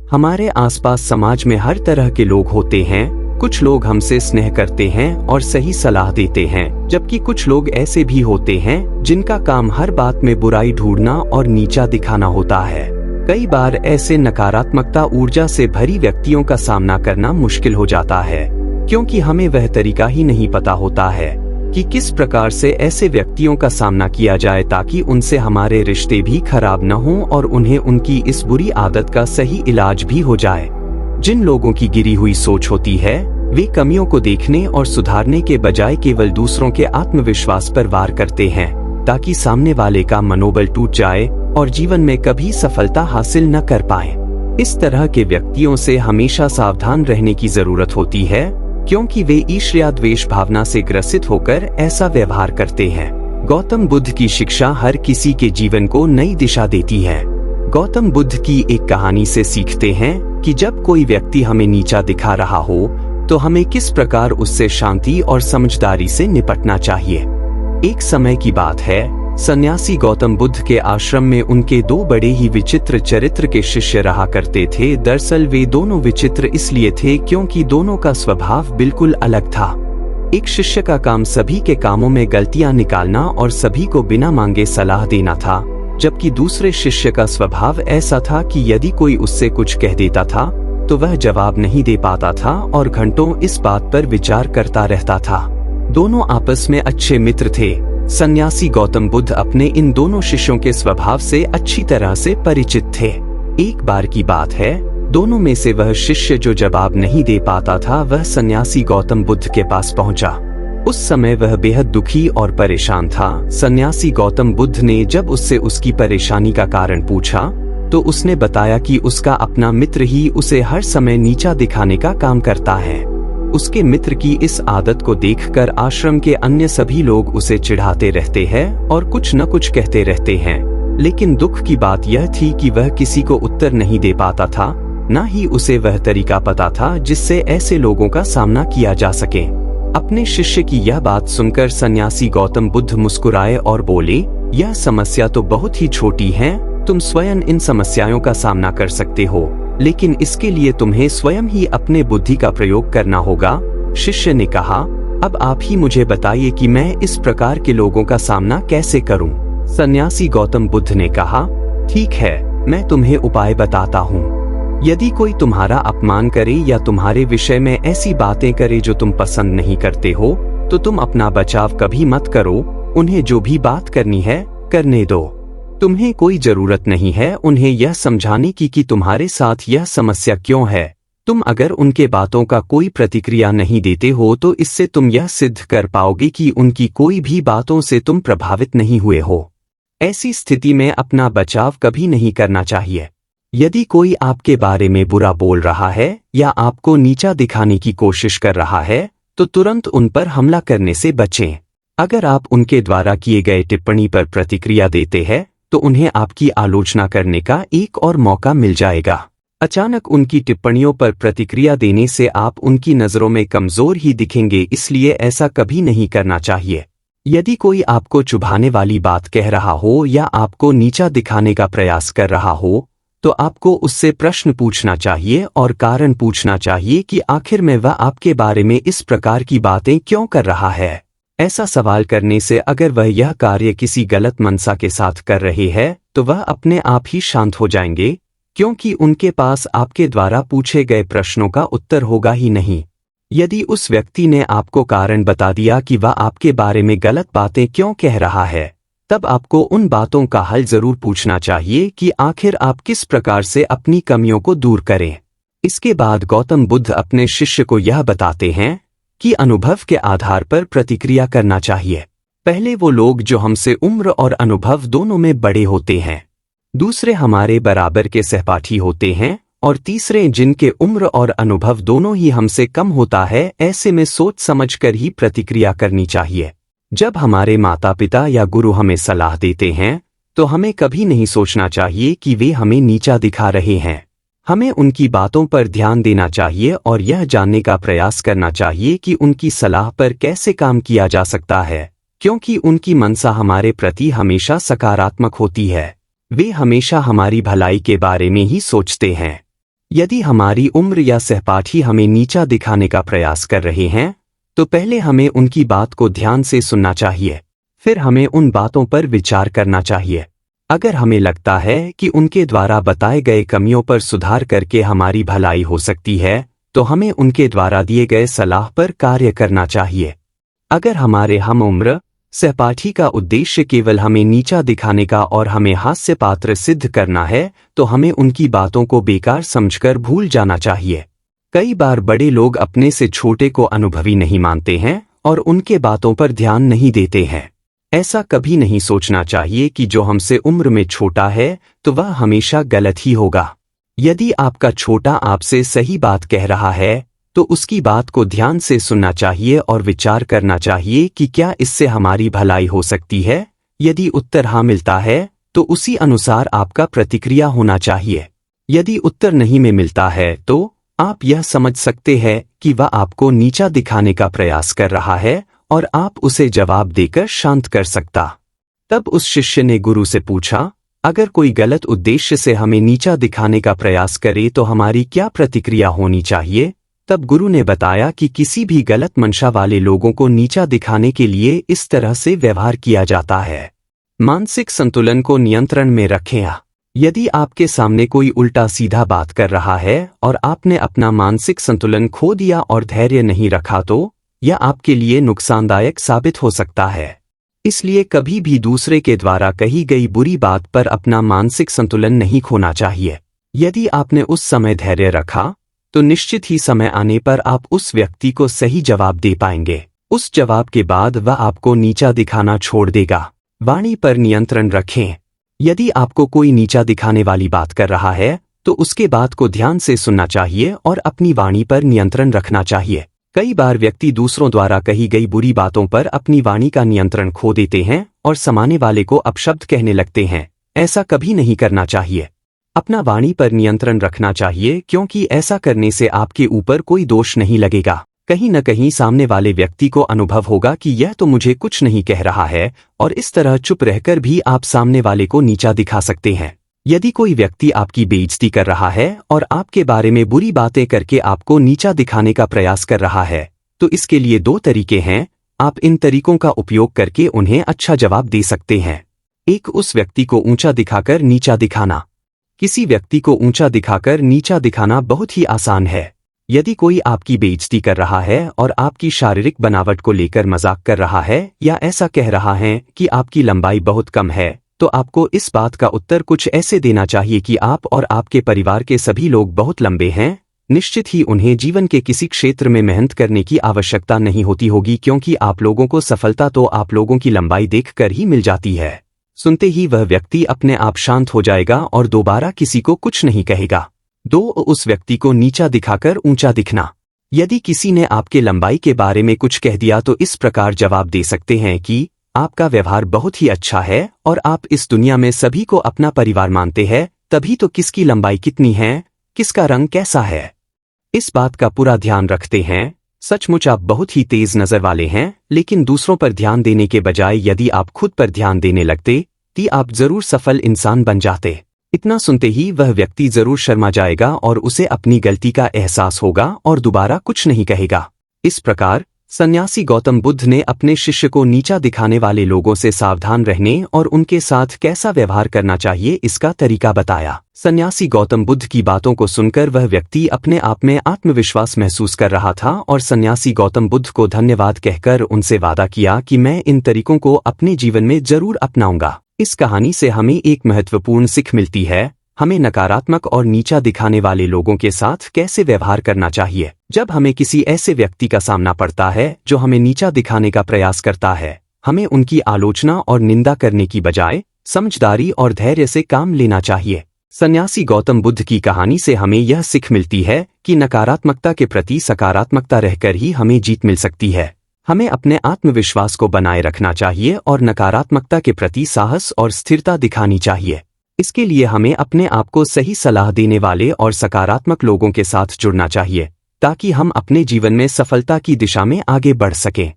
हमारे आसपास समाज में हर तरह के लोग होते हैं। कुछ लोग हमसे स्नेह करते हैं और सही सलाह देते हैं, जबकि कुछ लोग ऐसे भी होते हैं जिनका काम हर बात में बुराई ढूंढना और नीचा दिखाना होता है। कई बार ऐसे नकारात्मकता ऊर्जा से भरी व्यक्तियों का सामना करना मुश्किल हो जाता है, क्योंकि हमें वह तरीका ही नहीं पता होता है कि किस प्रकार से ऐसे व्यक्तियों का सामना किया जाए ताकि उनसे हमारे रिश्ते भी खराब न हों और उन्हें उनकी इस बुरी आदत का सही इलाज भी हो जाए। जिन लोगों की गिरी हुई सोच होती है, वे कमियों को देखने और सुधारने के बजाय केवल दूसरों के आत्मविश्वास पर वार करते हैं ताकि सामने वाले का मनोबल टूट जाए और जीवन में कभी सफलता हासिल न कर पाए। इस तरह के व्यक्तियों से हमेशा सावधान रहने की जरूरत होती है, क्योंकि वे ईर्ष्या द्वेष भावना से ग्रसित होकर ऐसा व्यवहार करते हैं। गौतम बुद्ध की शिक्षा हर किसी के जीवन को नई दिशा देती है। गौतम बुद्ध की एक कहानी से सीखते हैं कि जब कोई व्यक्ति हमें नीचा दिखा रहा हो तो हमें किस प्रकार उससे शांति और समझदारी से निपटना चाहिए। एक समय की बात है, सन्यासी गौतम बुद्ध के आश्रम में उनके दो बड़े ही विचित्र चरित्र के शिष्य रहा करते थे। दरअसल वे दोनों विचित्र इसलिए थे क्योंकि दोनों का स्वभाव बिल्कुल अलग था। एक शिष्य का काम सभी के कामों में गलतियां निकालना और सभी को बिना मांगे सलाह देना था, जबकि दूसरे शिष्य का स्वभाव ऐसा था कि यदि कोई उससे कुछ कह देता था तो वह जवाब नहीं दे पाता था और घंटों इस बात पर विचार करता रहता था। दोनों आपस में अच्छे मित्र थे। सन्यासी गौतम बुद्ध अपने इन दोनों शिष्यों के स्वभाव से अच्छी तरह से परिचित थे। एक बार की बात है, दोनों में से वह शिष्य जो जवाब नहीं दे पाता था वह सन्यासी गौतम बुद्ध के पास पहुंचा। उस समय वह बेहद दुखी और परेशान था। सन्यासी गौतम बुद्ध ने जब उससे उसकी परेशानी का कारण पूछा तो उसने बताया कि उसका अपना मित्र ही उसे हर समय नीचा दिखाने का काम करता है। उसके मित्र की इस आदत को देखकर आश्रम के अन्य सभी लोग उसे चिढ़ाते रहते हैं और कुछ न कुछ कहते रहते हैं, लेकिन दुख की बात यह थी कि वह किसी को उत्तर नहीं दे पाता था, न ही उसे वह तरीका पता था जिससे ऐसे लोगों का सामना किया जा सके। अपने शिष्य की यह बात सुनकर सन्यासी गौतम बुद्ध मुस्कुराए और बोले, यह समस्या तो बहुत ही छोटी है, तुम स्वयं इन समस्याओं का सामना कर सकते हो, लेकिन इसके लिए तुम्हें स्वयं ही अपने बुद्धि का प्रयोग करना होगा। शिष्य ने कहा, अब आप ही मुझे बताइए कि मैं इस प्रकार के लोगों का सामना कैसे करूं। सन्यासी गौतम बुद्ध ने कहा, ठीक है, मैं तुम्हें उपाय बताता हूं। यदि कोई तुम्हारा अपमान करे या तुम्हारे विषय में ऐसी बातें करे जो तुम पसंद नहीं करते हो, तो तुम अपना बचाव कभी मत करो। उन्हें जो भी बात करनी है करने दो। तुम्हें कोई जरूरत नहीं है उन्हें यह समझाने की कि तुम्हारे साथ यह समस्या क्यों है। तुम अगर उनके बातों का कोई प्रतिक्रिया नहीं देते हो तो इससे तुम यह सिद्ध कर पाओगे कि उनकी कोई भी बातों से तुम प्रभावित नहीं हुए हो। ऐसी स्थिति में अपना बचाव कभी नहीं करना चाहिए। यदि कोई आपके बारे में बुरा बोल रहा है या आपको नीचा दिखाने की कोशिश कर रहा है तो तुरंत उन पर हमला करने से बचें। अगर आप उनके द्वारा किए गए टिप्पणी पर प्रतिक्रिया देते हैं तो उन्हें आपकी आलोचना करने का एक और मौका मिल जाएगा। अचानक उनकी टिप्पणियों पर प्रतिक्रिया देने से आप उनकी नजरों में कमजोर ही दिखेंगे, इसलिए ऐसा कभी नहीं करना चाहिए। यदि कोई आपको चुभाने वाली बात कह रहा हो या आपको नीचा दिखाने का प्रयास कर रहा हो तो आपको उससे प्रश्न पूछना चाहिए और कारण पूछना चाहिए कि आखिर में वह आपके बारे में इस प्रकार की बातें क्यों कर रहा है। ऐसा सवाल करने से अगर वह यह कार्य किसी गलत मनसा के साथ कर रहे हैं तो वह अपने आप ही शांत हो जाएंगे, क्योंकि उनके पास आपके द्वारा पूछे गए प्रश्नों का उत्तर होगा ही नहीं। यदि उस व्यक्ति ने आपको कारण बता दिया कि वह आपके बारे में गलत बातें क्यों कह रहा है, तब आपको उन बातों का हल जरूर पूछना चाहिए कि आखिर आप किस प्रकार से अपनी कमियों को दूर करें। इसके बाद गौतम बुद्ध अपने शिष्य को यह बताते हैं कि अनुभव के आधार पर प्रतिक्रिया करना चाहिए। पहले वो लोग जो हमसे उम्र और अनुभव दोनों में बड़े होते हैं, दूसरे हमारे बराबर के सहपाठी होते हैं और तीसरे जिनके उम्र और अनुभव दोनों ही हमसे कम होता है, ऐसे में सोच समझकर ही प्रतिक्रिया करनी चाहिए। जब हमारे माता पिता या गुरु हमें सलाह देते हैं तो हमें कभी नहीं सोचना चाहिए कि वे हमें नीचा दिखा रहे हैं। हमें उनकी बातों पर ध्यान देना चाहिए और यह जानने का प्रयास करना चाहिए कि उनकी सलाह पर कैसे काम किया जा सकता है, क्योंकि उनकी मनसा हमारे प्रति हमेशा सकारात्मक होती है। वे हमेशा हमारी भलाई के बारे में ही सोचते हैं। यदि हमारी उम्र या सहपाठी हमें नीचा दिखाने का प्रयास कर रहे हैं, तो पहले हमें उनकी बात को ध्यान से सुनना चाहिए। फिर हमें उन बातों पर विचार करना चाहिए। अगर हमें लगता है कि उनके द्वारा बताए गए कमियों पर सुधार करके हमारी भलाई हो सकती है, तो हमें उनके द्वारा दिए गए सलाह पर कार्य करना चाहिए। अगर हमारे हम उम्र सहपाठी का उद्देश्य केवल हमें नीचा दिखाने का और हमें हास्य पात्र सिद्ध करना है, तो हमें उनकी बातों को बेकार समझकर भूल जाना चाहिए। कई बार बड़े लोग अपने से छोटे को अनुभवी नहीं मानते हैं और उनके बातों पर ध्यान नहीं देते हैं। ऐसा कभी नहीं सोचना चाहिए कि जो हमसे उम्र में छोटा है तो वह हमेशा गलत ही होगा। यदि आपका छोटा आपसे सही बात कह रहा है, तो उसकी बात को ध्यान से सुनना चाहिए और विचार करना चाहिए कि क्या इससे हमारी भलाई हो सकती है। यदि उत्तर हाँ मिलता है, तो उसी अनुसार आपका प्रतिक्रिया होना चाहिए। यदि उत्तर नहीं में मिलता है, तो आप यह समझ सकते हैं कि वह आपको नीचा दिखाने का प्रयास कर रहा है और आप उसे जवाब देकर शांत कर सकता। तब उस शिष्य ने गुरु से पूछा, अगर कोई गलत उद्देश्य से हमें नीचा दिखाने का प्रयास करे तो हमारी क्या प्रतिक्रिया होनी चाहिए? तब गुरु ने बताया कि किसी भी गलत मंशा वाले लोगों को नीचा दिखाने के लिए इस तरह से व्यवहार किया जाता है। मानसिक संतुलन को नियंत्रण में रखें। यदि आपके सामने कोई उल्टा सीधा बात कर रहा है और आपने अपना मानसिक संतुलन खो दिया और धैर्य नहीं रखा, तो यह आपके लिए नुकसानदायक साबित हो सकता है। इसलिए कभी भी दूसरे के द्वारा कही गई बुरी बात पर अपना मानसिक संतुलन नहीं खोना चाहिए। यदि आपने उस समय धैर्य रखा, तो निश्चित ही समय आने पर आप उस व्यक्ति को सही जवाब दे पाएंगे। उस जवाब के बाद वह आपको नीचा दिखाना छोड़ देगा। वाणी पर नियंत्रण रखें। यदि आपको कोई नीचा दिखाने वाली बात कर रहा है, तो उसके बात को ध्यान से सुनना चाहिए और अपनी वाणी पर नियंत्रण रखना चाहिए। कई बार व्यक्ति दूसरों द्वारा कही गई बुरी बातों पर अपनी वाणी का नियंत्रण खो देते हैं और सामने वाले को अपशब्द कहने लगते हैं। ऐसा कभी नहीं करना चाहिए। अपना वाणी पर नियंत्रण रखना चाहिए, क्योंकि ऐसा करने से आपके ऊपर कोई दोष नहीं लगेगा। कहीं न कहीं सामने वाले व्यक्ति को अनुभव होगा कि यह तो मुझे कुछ नहीं कह रहा है, और इस तरह चुप रहकर भी आप सामने वाले को नीचा दिखा सकते हैं। यदि कोई व्यक्ति आपकी बेइज्जती कर रहा है और आपके बारे में बुरी बातें करके आपको नीचा दिखाने का प्रयास कर रहा है, तो इसके लिए दो तरीके हैं। आप इन तरीकों का उपयोग करके उन्हें अच्छा जवाब दे सकते हैं। एक, उस व्यक्ति को ऊंचा दिखाकर नीचा दिखाना। किसी व्यक्ति को ऊंचा दिखाकर नीचा दिखाना बहुत ही आसान है। यदि कोई आपकी बेइज्जती कर रहा है और आपकी शारीरिक बनावट को लेकर मजाक कर रहा है या ऐसा कह रहा है कि आपकी लंबाई बहुत कम है, तो आपको इस बात का उत्तर कुछ ऐसे देना चाहिए कि आप और आपके परिवार के सभी लोग बहुत लंबे हैं। निश्चित ही उन्हें जीवन के किसी क्षेत्र में मेहनत करने की आवश्यकता नहीं होती होगी, क्योंकि आप लोगों को सफलता तो आप लोगों की लंबाई देखकर ही मिल जाती है। सुनते ही वह व्यक्ति अपने आप शांत हो जाएगा और दोबारा किसी को कुछ नहीं कहेगा। 2, उस व्यक्ति को नीचा दिखाकर ऊंचा दिखना। यदि किसी ने आपके लंबाई के बारे में कुछ कह दिया, तो इस प्रकार जवाब दे सकते हैं कि आपका व्यवहार बहुत ही अच्छा है और आप इस दुनिया में सभी को अपना परिवार मानते हैं, तभी तो किसकी लंबाई कितनी है, किसका रंग कैसा है, इस बात का पूरा ध्यान रखते हैं। सचमुच आप बहुत ही तेज नजर वाले हैं, लेकिन दूसरों पर ध्यान देने के बजाय यदि आप खुद पर ध्यान देने लगते, तो आप जरूर सफल इंसान बन जाते। इतना सुनते ही वह व्यक्ति जरूर शर्मा जाएगा और उसे अपनी गलती का एहसास होगा और दोबारा कुछ नहीं कहेगा। इस प्रकार सन्यासी गौतम बुद्ध ने अपने शिष्य को नीचा दिखाने वाले लोगों से सावधान रहने और उनके साथ कैसा व्यवहार करना चाहिए इसका तरीका बताया। सन्यासी गौतम बुद्ध की बातों को सुनकर वह व्यक्ति अपने आप में आत्मविश्वास महसूस कर रहा था और सन्यासी गौतम बुद्ध को धन्यवाद कहकर उनसे वादा किया कि मैं इन तरीकों को अपने जीवन में जरूर अपनाऊंगा। इस कहानी से हमें एक महत्वपूर्ण सीख मिलती है। हमें नकारात्मक और नीचा दिखाने वाले लोगों के साथ कैसे व्यवहार करना चाहिए। जब हमें किसी ऐसे व्यक्ति का सामना पड़ता है जो हमें नीचा दिखाने का प्रयास करता है, हमें उनकी आलोचना और निंदा करने की बजाय समझदारी और धैर्य से काम लेना चाहिए। सन्यासी गौतम बुद्ध की कहानी से हमें यह सीख मिलती है कि नकारात्मकता के प्रति सकारात्मकता रहकर ही हमें जीत मिल सकती है। हमें अपने आत्मविश्वास को बनाए रखना चाहिए और नकारात्मकता के प्रति साहस और स्थिरता दिखानी चाहिए। इसके लिए हमें अपने आप को सही सलाह देने वाले और सकारात्मक लोगों के साथ जुड़ना चाहिए, ताकि हम अपने जीवन में सफलता की दिशा में आगे बढ़ सकें।